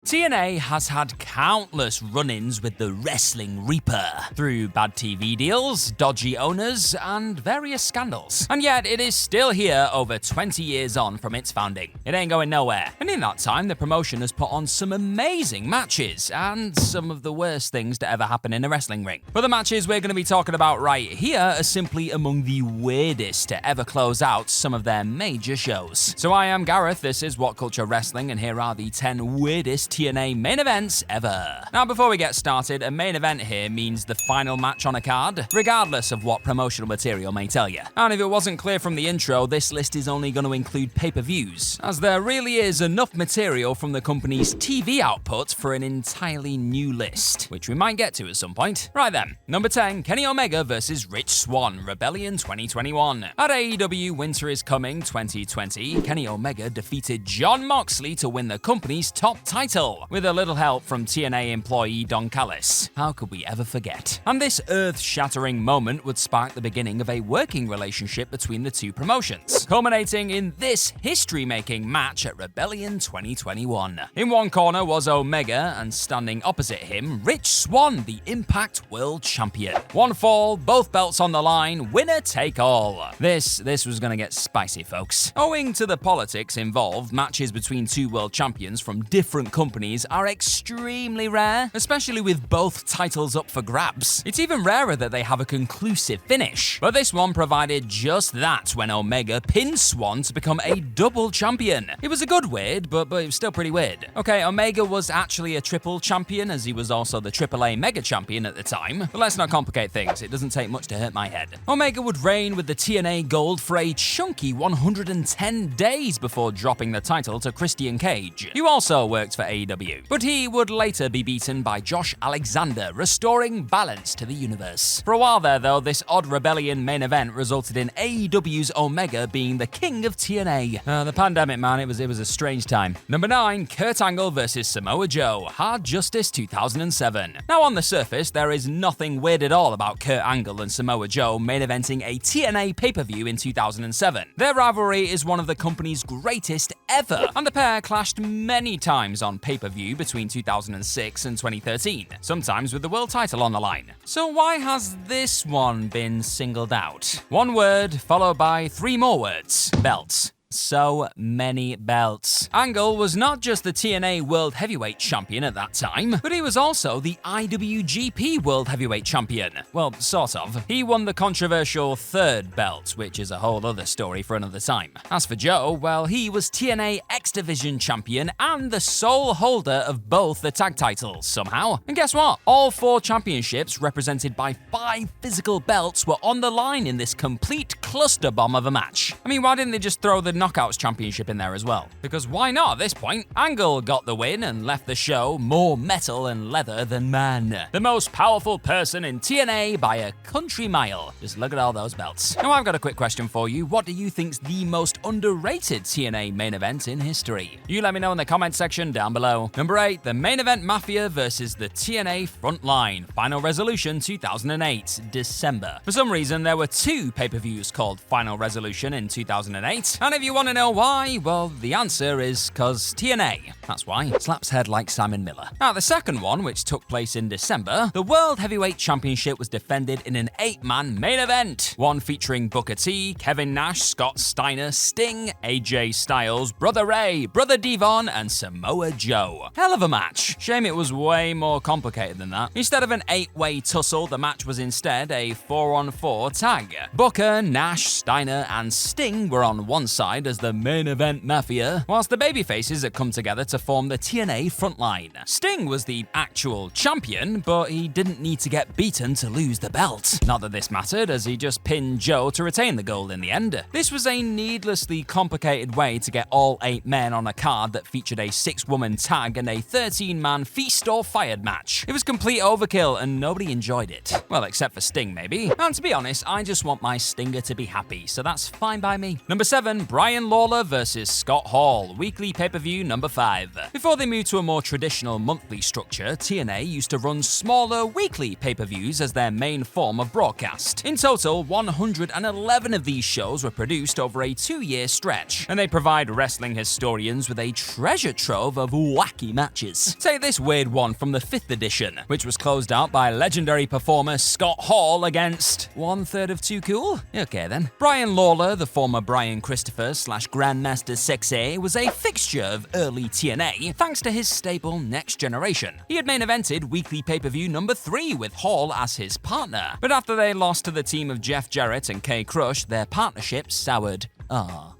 TNA has had countless run-ins with the Wrestling Reaper through bad TV deals, dodgy owners, and various scandals. And yet, it is still here over 20 years on from its founding. It ain't going nowhere. And in that time, the promotion has put on some amazing matches and some of the worst things to ever happen in a wrestling ring. But the matches we're going to be talking about right here are simply among the weirdest to ever close out some of their major shows. So I am Gareth, this is What Culture Wrestling, and here are the 10 weirdest TNA main events ever. Now before we get started, a main event here means the final match on a card, regardless of what promotional material may tell you. And if it wasn't clear from the intro, this list is only going to include pay-per-views, as there really is enough material from the company's TV output for an entirely new list, which we might get to at some point. Right then, number 10, Kenny Omega vs. Rich Swann, Rebellion 2021. At AEW Winter is Coming 2020, Kenny Omega defeated Jon Moxley to win the company's top title, with a little help from TNA employee Don Callis. How could we ever forget? And this earth-shattering moment would spark the beginning of a working relationship between the two promotions, culminating in this history-making match at Rebellion 2021. In one corner was Omega, and standing opposite him, Rich Swann, the Impact World Champion. One fall, both belts on the line, winner take all. This was gonna get spicy, folks. Owing to the politics involved, matches between two world champions from different companies are extremely rare, especially with both titles up for grabs. It's even rarer that they have a conclusive finish. But this one provided just that when Omega pinned Swann to become a double champion. It was a good weird, but it was still pretty weird. Okay, Omega was actually a triple champion, as he was also the AAA Mega Champion at the time. But let's not complicate things, it doesn't take much to hurt my head. Omega would reign with the TNA Gold for a chunky 110 days before dropping the title to Christian Cage, who also worked for AEW. But he would later be beaten by Josh Alexander, restoring balance to the universe. For a while there, though, this odd Rebellion main event resulted in AEW's Omega being the king of TNA. The pandemic, man, it was a strange time. Number 9, Kurt Angle vs. Samoa Joe, Hard Justice 2007. Now, on the surface, there is nothing weird at all about Kurt Angle and Samoa Joe main eventing a TNA pay-per-view in 2007. Their rivalry is one of the company's greatest ever, and the pair clashed many times on pay-per-view between 2006 and 2013, sometimes with the world title on the line. So why has this one been singled out? One word followed by 3 more words: belts. So many belts. Angle was not just the TNA World Heavyweight Champion at that time, but he was also the IWGP World Heavyweight Champion. Well, sort of. He won the controversial 3rd belt, which is a whole other story for another time. As for Joe, well, he was TNA X Division Champion and the sole holder of both the tag titles, somehow. And guess what? All 4 championships, represented by 5 physical belts, were on the line in this complete cluster bomb of a match. I mean, why didn't they just throw the Knockouts Championship in there as well? Because why not at this point? Angle got the win and left the show more metal and leather than man. The most powerful person in TNA by a country mile. Just look at all those belts. Now I've got a quick question for you. What do you think's the most underrated TNA main event in history? You let me know in the comment section down below. Number 8, the Main Event Mafia versus the TNA Frontline, Final Resolution 2008, December. For some reason, there were 2 pay-per-views called Final Resolution in 2008, and if you want to know why, well, the answer is cause TNA. That's why. Slaps head like Simon Miller. Now, the second one, which took place in December, the World Heavyweight Championship was defended in an 8-man main event. One featuring Booker T, Kevin Nash, Scott Steiner, Sting, AJ Styles, Brother Ray, Brother Devon, and Samoa Joe. Hell of a match. Shame it was way more complicated than that. Instead of an 8-way tussle, the match was instead a 4-on-4 tag. Booker, Nash, Steiner, and Sting were on one side as the Main Event Mafia, whilst the babyfaces had come together to form the TNA Frontline. Sting was the actual champion, but he didn't need to get beaten to lose the belt. Not that this mattered, as he just pinned Joe to retain the gold in the end. This was a needlessly complicated way to get all 8 men on a card that featured a 6-woman tag and a 13-man feast or fired match. It was complete overkill and nobody enjoyed it. Well, except for Sting, maybe. And to be honest, I just want my Stinger to be happy, so that's fine by me. Number 7, Brian Brian Lawler vs. Scott Hall, weekly pay-per-view number 5. Before they moved to a more traditional monthly structure, TNA used to run smaller weekly pay-per-views as their main form of broadcast. In total, 111 of these shows were produced over a 2-year stretch, and they provide wrestling historians with a treasure trove of wacky matches. Take this weird one from the 5th edition, which was closed out by legendary performer Scott Hall against 1/3 of Too Cool? Okay then. Brian Lawler, the former Brian Christopher / Grandmaster Sexay, was a fixture of early TNA thanks to his stable Next Generation. He had main evented weekly pay-per-view number 3 with Hall as his partner, but after they lost to the team of Jeff Jarrett and K Crush, their partnership soured.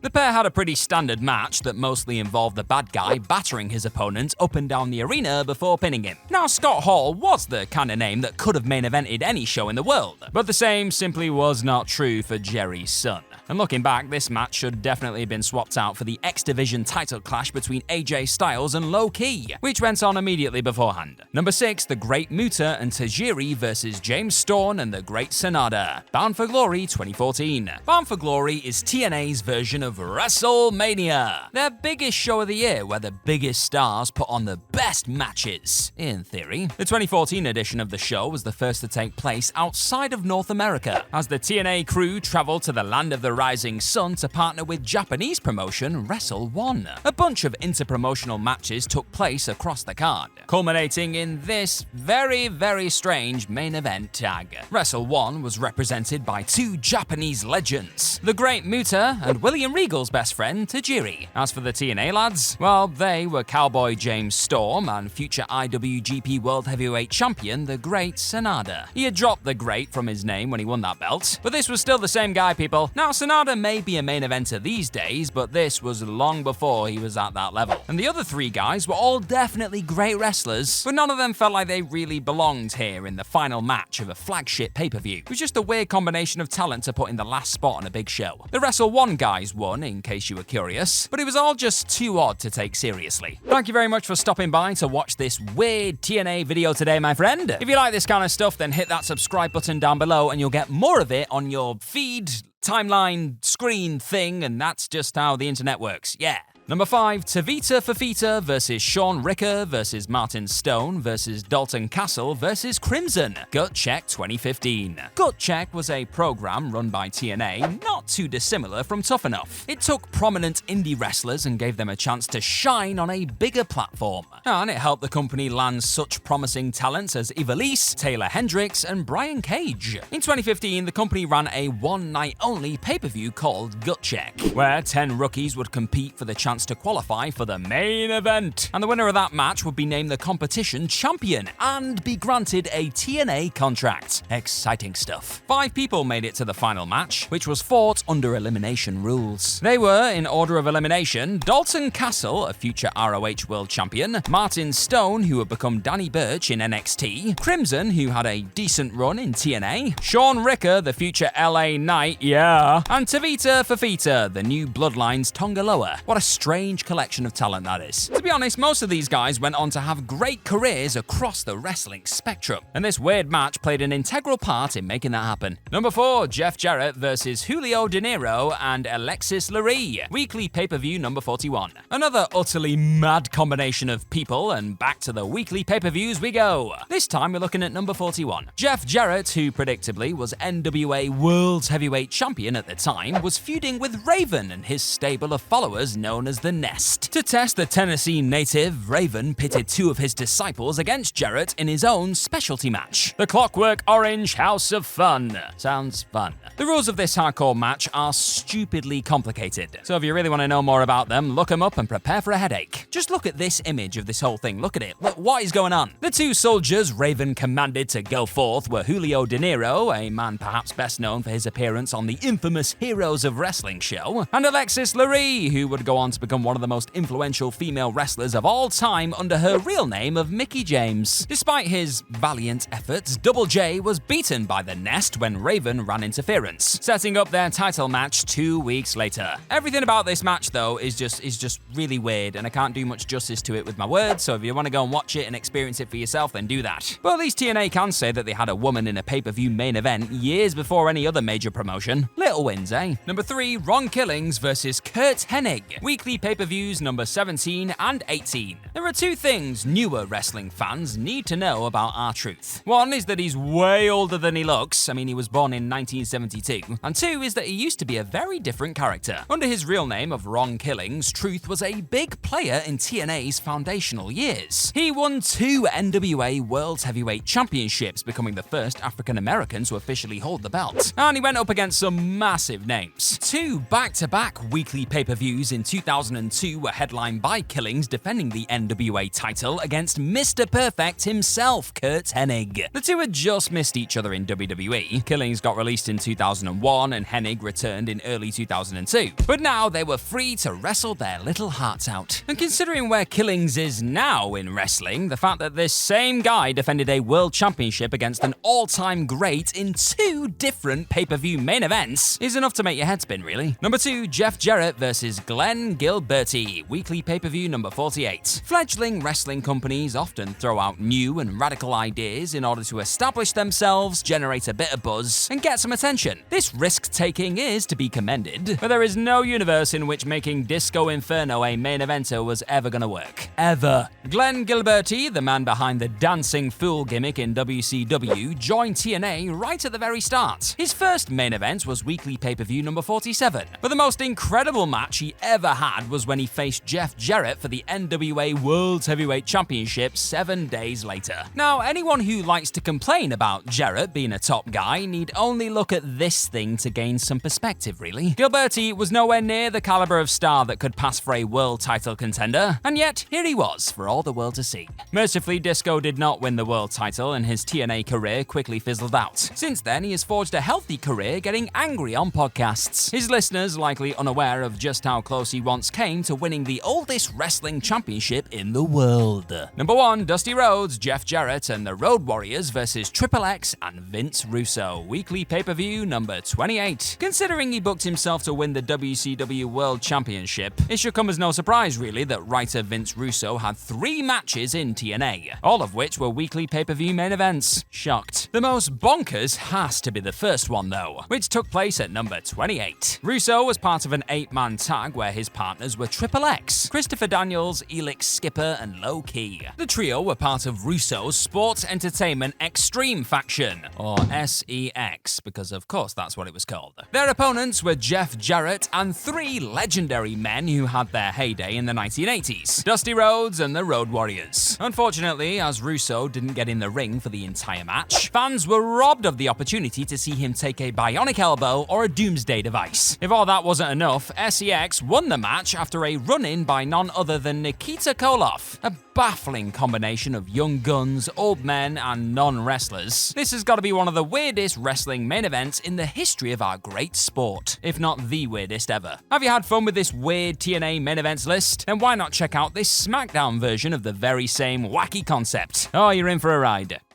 The pair had a pretty standard match that mostly involved the bad guy battering his opponent up and down the arena before pinning him. Now, Scott Hall was the kind of name that could have main evented any show in the world, but the same simply was not true for Jerry's son. And looking back, this match should definitely have been swapped out for the X Division title clash between AJ Styles and Low Ki, which went on immediately beforehand. Number 6, The Great Muta and Tajiri vs. James Storm and The Great Sonata, Bound for Glory 2014. Bound for Glory is TNA's version of WrestleMania, their biggest show of the year where the biggest stars put on the best matches, in theory. The 2014 edition of the show was the first to take place outside of North America, as the TNA crew traveled to the land of the rising sun to partner with Japanese promotion Wrestle One. A bunch of inter-promotional matches took place across the card, culminating in this very, very strange main event tag. Wrestle One was represented by 2 Japanese legends, The Great Muta and William Regal's best friend Tajiri. As for the TNA lads, well, they were Cowboy James Storm and future IWGP World Heavyweight Champion The Great Sonata. He had dropped The Great from his name when he won that belt, but this was still the same guy, people. Now, Sonata may be a main eventer these days, but this was long before he was at that level. And the other 3 guys were all definitely great wrestlers, but none of them felt like they really belonged here in the final match of a flagship pay-per-view. It was just a weird combination of talent to put in the last spot on a big show. The Wrestle One guys won, in case you were curious, but it was all just too odd to take seriously. Thank you very much for stopping by to watch this weird TNA video today, my friend. If you like this kind of stuff, then hit that subscribe button down below and you'll get more of it on your feed, timeline, screen thing, and that's just how the internet works. Yeah. Number 5, Tavita Fafita vs. Sean Ricker vs. Martin Stone vs. Dalton Castle vs. Crimson, Gut Check 2015. Gut Check was a program run by TNA, not too dissimilar from Tough Enough. It took prominent indie wrestlers and gave them a chance to shine on a bigger platform. And it helped the company land such promising talents as Ivelisse, Taylor Hendricks, and Brian Cage. In 2015, the company ran a one-night-only pay-per-view called Gut Check, where 10 rookies would compete for the chance to qualify for the main event. And the winner of that match would be named the competition champion and be granted a TNA contract. Exciting stuff. 5 people made it to the final match, which was fought under elimination rules. They were, in order of elimination, Dalton Castle, a future ROH World Champion, Martin Stone, who had become Danny Burch in NXT, Crimson, who had a decent run in TNA, Sean Ricker, the future LA Knight, yeah, and Tavita Fafita, the new Bloodlines Tongaloa. What a strange collection of talent that is. To be honest, most of these guys went on to have great careers across the wrestling spectrum, and this weird match played an integral part in making that happen. Number 4, Jeff Jarrett vs. Julio De Niro and Alexis Lurie, weekly pay-per-view number 41. Another utterly mad combination of people, and back to the weekly pay-per-views we go. This time we're looking at number 41. Jeff Jarrett, who predictably was NWA World Heavyweight Champion at the time, was feuding with Raven and his stable of followers known as the Nest. To test the Tennessee native, Raven pitted 2 of his disciples against Jarrett in his own specialty match, the Clockwork Orange House of Fun. Sounds fun. The rules of this hardcore match are stupidly complicated, so if you really want to know more about them, look them up and prepare for a headache. Just look at this image of this whole thing. Look at it. Look, what is going on? The 2 soldiers Raven commanded to go forth were Julio De Niro, a man perhaps best known for his appearance on the infamous Heroes of Wrestling show, and Alexis Lurie, who would go on to become become one of the most influential female wrestlers of all time under her real name of Mickie James. Despite his valiant efforts, Double J was beaten by the Nest when Raven ran interference, setting up their title match 2 weeks later. Everything about this match, though, is just really weird, and I can't do much justice to it with my words, so if you want to go and watch it and experience it for yourself, then do that. But at least TNA can say that they had a woman in a pay-per-view main event years before any other major promotion. Little wins, eh? Number 3, Ron Killings versus Curt Hennig. Weekly pay-per-views number 17 and 18. There are 2 things newer wrestling fans need to know about R-Truth. One is that he's way older than he looks. I mean, he was born in 1972. And 2 is that he used to be a very different character. Under his real name of Ron Killings, Truth was a big player in TNA's foundational years. He won 2 NWA World Heavyweight Championships, becoming the first African-American to officially hold the belt. And he went up against some massive names. 2 back-to-back weekly pay-per-views in 2002 were headlined by Killings defending the NWA title against Mr. Perfect himself, Curt Hennig. The 2 had just missed each other in WWE. Killings got released in 2001 and Hennig returned in early 2002. But now they were free to wrestle their little hearts out. And considering where Killings is now in wrestling, the fact that this same guy defended a world championship against an all-time great in 2 different pay-per-view main events is enough to make your head spin, really. Number 2, Jeff Jarrett versus Glenn Gilberti, weekly pay-per-view number 48. Fledgling wrestling companies often throw out new and radical ideas in order to establish themselves, generate a bit of buzz, and get some attention. This risk-taking is to be commended, but there is no universe in which making Disco Inferno a main eventer was ever gonna work. Ever. Glenn Gilberti, the man behind the Dancing Fool gimmick in WCW, joined TNA right at the very start. His first main event was weekly pay-per-view number 47, but the most incredible match he ever had was when he faced Jeff Jarrett for the NWA World Heavyweight Championship 7 days later. Now, anyone who likes to complain about Jarrett being a top guy need only look at this thing to gain some perspective, really. Gilberti was nowhere near the caliber of star that could pass for a world title contender, and yet here he was for all the world to see. Mercifully, Disco did not win the world title and his TNA career quickly fizzled out. Since then, he has forged a healthy career getting angry on podcasts. His listeners likely unaware of just how close he once came to winning the oldest wrestling championship in the world. Number 1, Dusty Rhodes, Jeff Jarrett, and the Road Warriors versus Triple X and Vince Russo, weekly pay-per-view number 28. Considering he booked himself to win the WCW World Championship, it should come as no surprise, really, that writer Vince Russo had 3 matches in TNA, all of which were weekly pay-per-view main events. Shocked. The most bonkers has to be the first one, though, which took place at number 28. Russo was part of an 8-man tag where his partners were Triple X, Christopher Daniels, Elix Skipper, and Low Key. The trio were part of Russo's Sports Entertainment Extreme faction, or SEX, because of course that's what it was called. Their opponents were Jeff Jarrett and 3 legendary men who had their heyday in the 1980s, Dusty Rhodes and the Road Warriors. Unfortunately, as Russo didn't get in the ring for the entire match, fans were robbed of the opportunity to see him take a bionic elbow or a doomsday device. If all that wasn't enough, SEX won the match after a run-in by none other than Nikita Koloff, a baffling combination of young guns, old men, and non-wrestlers. This has got to be one of the weirdest wrestling main events in the history of our great sport, if not the weirdest ever. Have you had fun with this weird TNA main events list? Then why not check out this SmackDown version of the very same wacky concept? Oh, you're in for a ride.